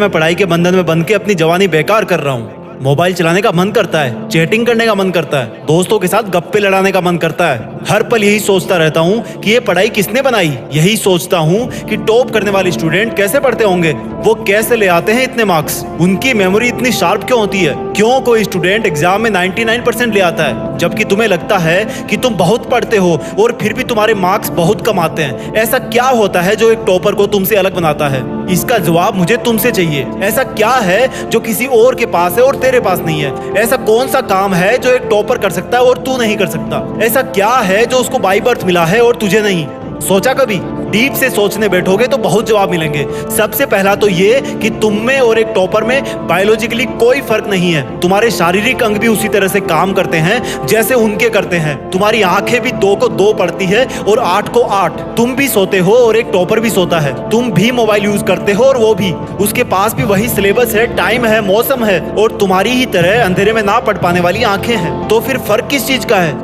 मैं पढ़ाई के बंधन में बंध के अपनी जवानी बेकार कर रहा हूँ। मोबाइल चलाने का मन करता है, चैटिंग करने का मन करता है, दोस्तों के साथ गप्पे लड़ाने का मन करता है। हर पल यही सोचता रहता हूँ कि ये पढ़ाई किसने बनाई। यही सोचता हूँ कि टॉप करने वाले स्टूडेंट कैसे पढ़ते होंगे, वो कैसे ले आते हैं इतने मार्क्स, उनकी मेमोरी इतनी शार्प क्यों होती है। क्यों कोई स्टूडेंट एग्जाम में 99% ले आता है, जबकि तुम्हें लगता है कि तुम बहुत पढ़ते हो और फिर भी तुम्हारे मार्क्स बहुत कम आते हैं। ऐसा क्या होता है जो एक टॉपर को तुमसे अलग बनाता है? इसका जवाब मुझे तुमसे चाहिए। ऐसा क्या है जो किसी और के पास है और तेरे पास नहीं है? ऐसा कौन सा काम है जो एक टॉपर कर सकता है और तू नहीं कर सकता? ऐसा क्या है जो उसको बाय बर्थ मिला है और तुझे नहीं? सोचा कभी? डीप से सोचने बैठोगे तो बहुत जवाब मिलेंगे। सबसे पहला तो ये कि तुम में और एक टॉपर में बायोलॉजिकली कोई फर्क नहीं है। तुम्हारे शारीरिक अंग भी उसी तरह से काम करते हैं जैसे उनके करते हैं। तुम्हारी आंखें भी 2 को 2 पढ़ती है और 8 को 8। तुम भी सोते हो और एक टॉपर भी सोता है। तुम भी मोबाइल यूज करते हो और वो भी। उसके पास भी वही सिलेबस है, टाइम है, मौसम है और तुम्हारी ही तरह अंधेरे में ना पढ़ पाने वाली आंखें हैं। तो फिर फर्क किस चीज का है?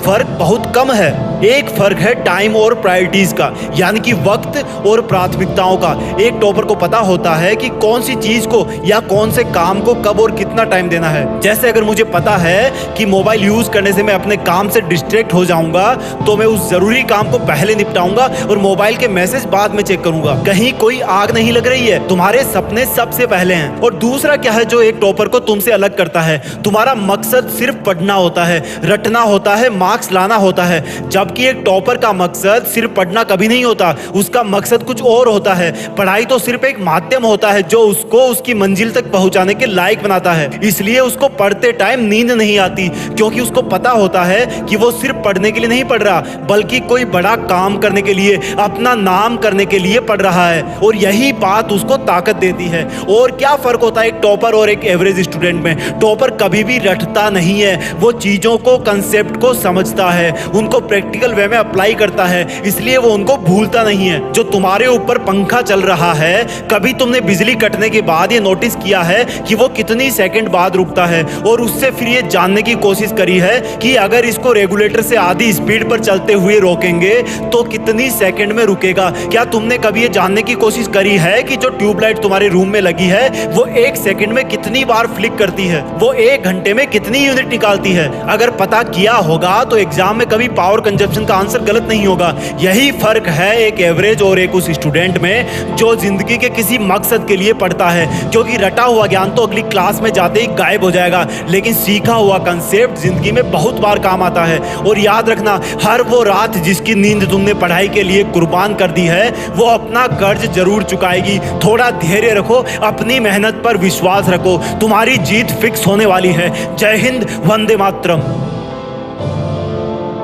फर्क बहुत कम है। एक फर्क है टाइम और प्रायोरिटीज का, यानी कि वक्त और प्राथमिकताओं का। एक टॉपर को पता होता है कि कौन सी चीज को या कौन से काम को कब और कितना टाइम देना है। जैसे अगर मुझे पता है कि मोबाइल यूज करने से मैं अपने काम से डिस्ट्रैक्ट हो जाऊंगा, तो मैं उस जरूरी काम को पहले निपटाऊंगा और मोबाइल के मैसेज बाद में चेक करूंगा। कहीं कोई आग नहीं लग रही है, तुम्हारे सपने सबसे पहले हैं। और दूसरा क्या है जो एक टॉपर को तुमसे अलग करता है? तुम्हारा मकसद सिर्फ पढ़ना होता है, रटना होता है, मार्क्स लाना होता है। जबकि एक टॉपर का मकसद सिर्फ पढ़ना कभी नहीं होता, उसका मकसद कुछ और होता है। पढ़ाई तो सिर्फ एक माध्यम होता है जो उसको उसकी मंजिल तक पहुंचाने के लायक बनाता है। इसलिए उसको पढ़ते टाइम नींद नहीं आती, क्योंकि उसको पता होता है कि वो सिर्फ पढ़ने के लिए नहीं पढ़ रहा, बल्कि कोई बड़ा काम करने के लिए, अपना नाम करने के लिए पढ़ रहा है। और यही बात उसको ताकत देती है। और क्या फर्क होता है एक टॉपर और एक एवरेज स्टूडेंट में? टॉपर कभी भी रटता नहीं है, वो चीजों को, कंसेप्ट को समझता है, उनको प्रैक्टिकल वे में अप्लाई करता है, इसलिए वो उनको भूलता नहीं है। जो तुम्हारे ऊपर पंखा चल रहा है, कभी तुमने बिजली कटने के बाद ये नोटिस किया है कि वो कितनी सेकंड बाद रुकता है? और उससे फिर ये जानने की कोशिश करी है कि अगर इसको रेगुलेटर से आधी स्पीड पर चलते हुए रोकेंगे तो कितनी सेकंड में रुकेगा? क्या तुमने कभी ये जानने की कोशिश करी है कि जो ट्यूबलाइट तुम्हारे रूम में लगी है वो 1 सेकंड में कितनी बार फ्लिक करती है? वो 1 घंटे में कितनी यूनिट निकालती है? अगर पता किया होगा तो एग्जाम में कभी पावर कंजप्शन का आंसर गलत नहीं होगा। यही फर्क है एक एवरेज और एक उस स्टूडेंट में जो जिंदगी के किसी मकसद के लिए पढ़ता है। क्योंकि रटा हुआ ज्ञान तो अगली क्लास में जाते ही गायब हो जाएगा, लेकिन सीखा हुआ कंसेप्ट जिंदगी में बहुत बार काम आता है। और याद रखना, हर वो रात जिसकी नींद तुमने पढ़ाई के लिए कुर्बान कर दी है, वो अपना कर्ज जरूर चुकाएगी। थोड़ा धैर्य रखो, अपनी मेहनत पर विश्वास रखो, तुम्हारी जीत फिक्स होने वाली है। जय हिंद, वंदे मातरम।